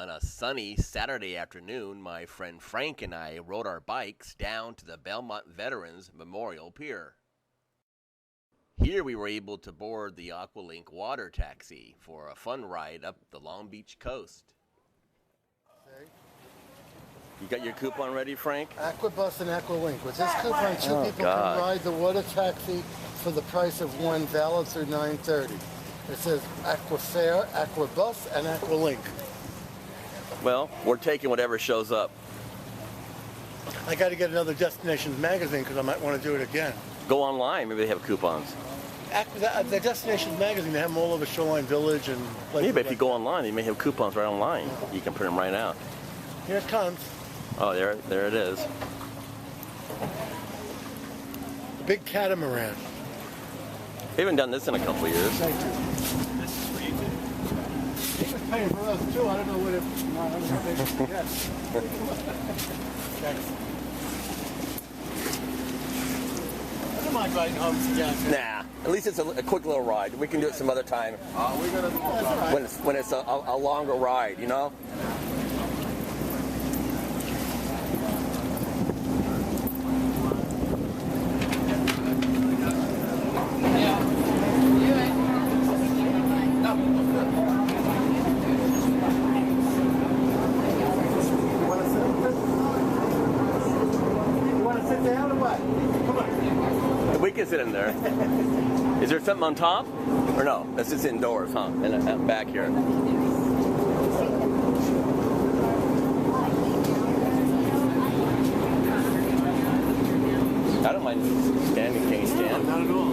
On a sunny Saturday afternoon, my friend Frank and I rode our bikes down to the Belmont Veterans Memorial Pier. Here we were able to board the AquaLink water taxi for a fun ride up the Long Beach coast. You got your coupon ready, Frank? Aquabus and AquaLink. With this coupon, two people can ride the water taxi for the price of one, valid through 9:30. It says Aquafare, Aquabus, and AquaLink. Well, we're taking whatever shows up. I got to get another Destinations magazine because I might want to do it again. Go online, maybe they have coupons. The Destinations magazine, they have them all over Shoreline Village and... Yeah, but if you go online, they may have coupons right online. You can print them right out. Here it comes. Oh, there it is. The big catamaran. They haven't done this in a couple of years. Thank you. This is for you too. He was paying for us too. I don't know what it... No, I don't know what they... Yes. I don't mind riding home down. Nah, at least it's a quick little ride. We can do it some other time. We're gonna do it when it's a longer ride, you know? We can sit in there. Is there something on top? Or no? That's just indoors, huh? And back here. I don't mind standing. Can you stand? Not at all.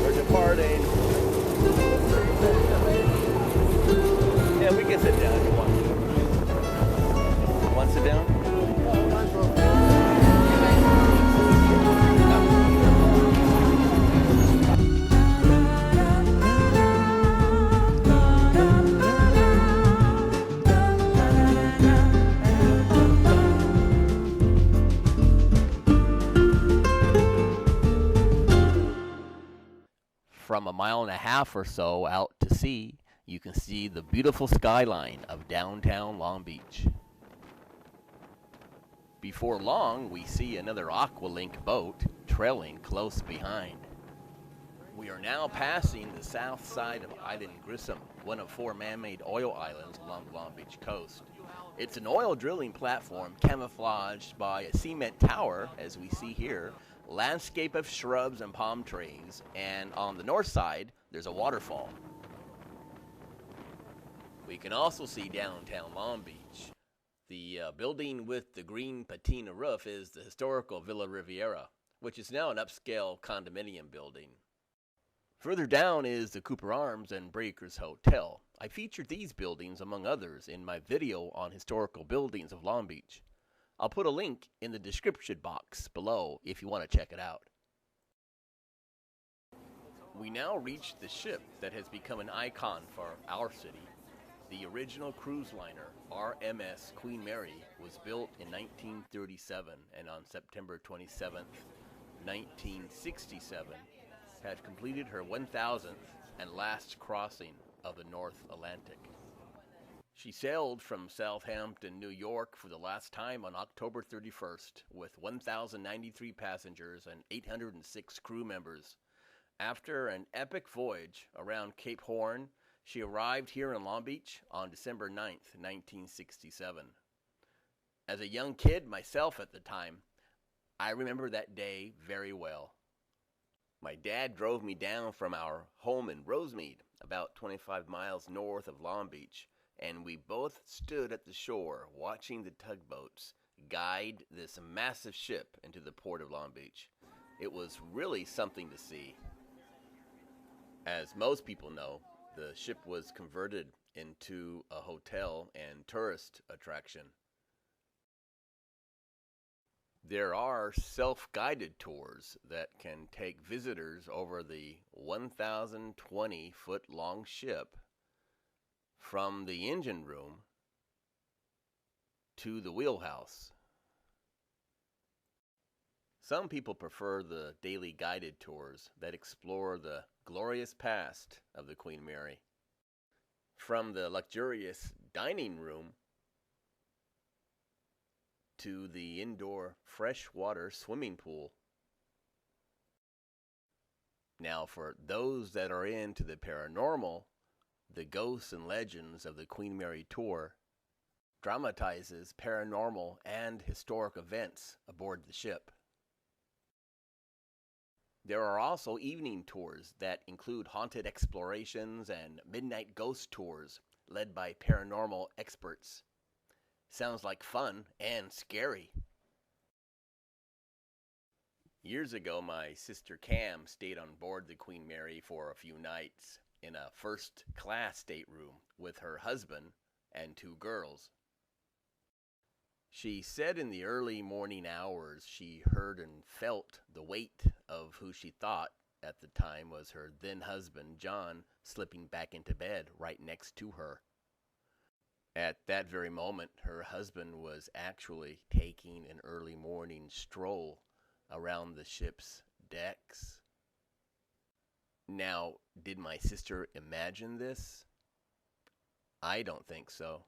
We're departing. Yeah, we can sit down if you want. You want to sit down? From a mile and a half or so out to sea, you can see the beautiful skyline of downtown Long Beach. Before long, we see another AquaLink boat trailing close behind. We are now passing the south side of Island Grissom, one of 4 man-made oil islands along the Long Beach coast. It's an oil drilling platform camouflaged by a cement tower, as we see here, landscape of shrubs and palm trees, and on the north side, there's a waterfall. We can also see downtown Long Beach. The building with the green patina roof is the historical Villa Riviera, which is now an upscale condominium building. Further down is the Cooper Arms and Breakers Hotel. I featured these buildings, among others, in my video on historical buildings of Long Beach. I'll put a link in the description box below if you want to check it out. We now reach the ship that has become an icon for our city. The original cruise liner, RMS Queen Mary, was built in 1937 and on September 27, 1967, had completed her 1,000th and last crossing of the North Atlantic. She sailed from Southampton, New York for the last time on October 31st with 1,093 passengers and 806 crew members. After an epic voyage around Cape Horn, she arrived here in Long Beach on December 9th, 1967. As a young kid myself at the time, I remember that day very well. My dad drove me down from our home in Rosemead, about 25 miles north of Long Beach, and we both stood at the shore watching the tugboats guide this massive ship into the port of Long Beach. It was really something to see. As most people know, the ship was converted into a hotel and tourist attraction. There are self-guided tours that can take visitors over the 1,020-foot long ship from the engine room to the wheelhouse. Some people prefer the daily guided tours that explore the glorious past of the Queen Mary. From the luxurious dining room to the indoor freshwater swimming pool. Now, for those that are into the paranormal, the Ghosts and Legends of the Queen Mary Tour dramatizes paranormal and historic events aboard the ship. There are also evening tours that include haunted explorations and midnight ghost tours led by paranormal experts. Sounds like fun and scary. Years ago, my sister Cam stayed on board the Queen Mary for a few nights in a first-class stateroom with her husband and 2 girls. She said in the early morning hours she heard and felt the weight of who she thought at the time was her then husband, John, slipping back into bed right next to her. At that very moment, her husband was actually taking an early morning stroll around the ship's decks. Now, did my sister imagine this? I don't think so.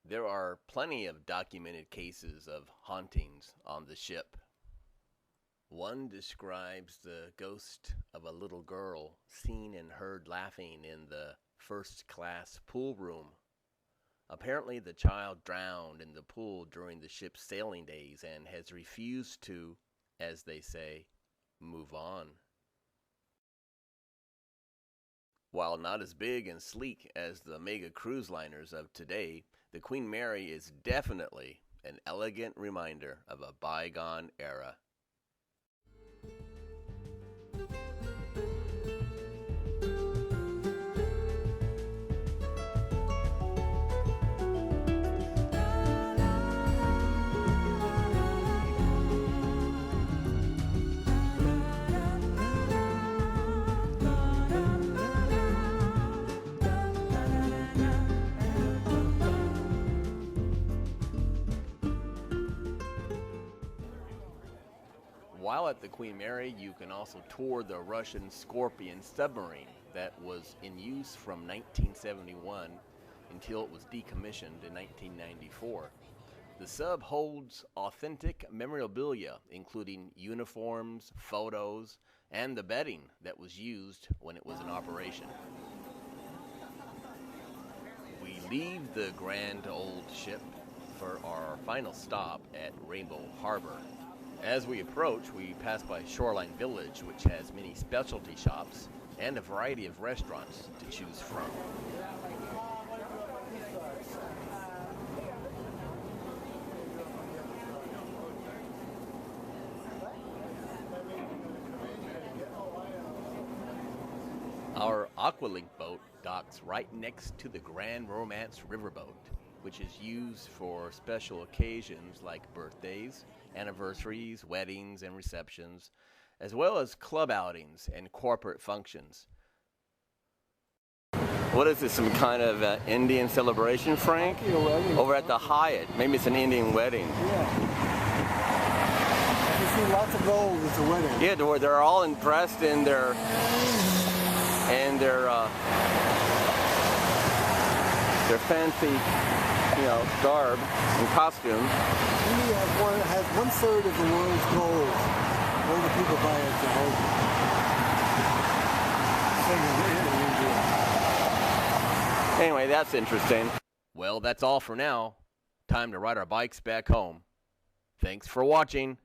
There are plenty of documented cases of hauntings on the ship. One describes the ghost of a little girl seen and heard laughing in the first-class pool room. Apparently, the child drowned in the pool during the ship's sailing days and has refused to, as they say, move on. While not as big and sleek as the mega cruise liners of today, the Queen Mary is definitely an elegant reminder of a bygone era. While at the Queen Mary, you can also tour the Russian Scorpion Submarine that was in use from 1971 until it was decommissioned in 1994. The sub holds authentic memorabilia, including uniforms, photos, and the bedding that was used when it was in operation. We leave the grand old ship for our final stop at Rainbow Harbor. As we approach, we pass by Shoreline Village, which has many specialty shops and a variety of restaurants to choose from. Our AquaLink boat docks right next to the Grand Romance Riverboat, which is used for special occasions like birthdays, anniversaries, weddings, and receptions, as well as club outings and corporate functions. What is this, some kind of Indian celebration, Frank? Over at the Hyatt. Maybe it's an Indian wedding. Yeah. You see lots of gold at the wedding. Yeah, they're all dressed in their fancy, garb and costume. India has 1/3 of the world's gold. All the people buy it to hold it. Anyway, that's interesting. Well, that's all for now. Time to ride our bikes back home. Thanks for watching.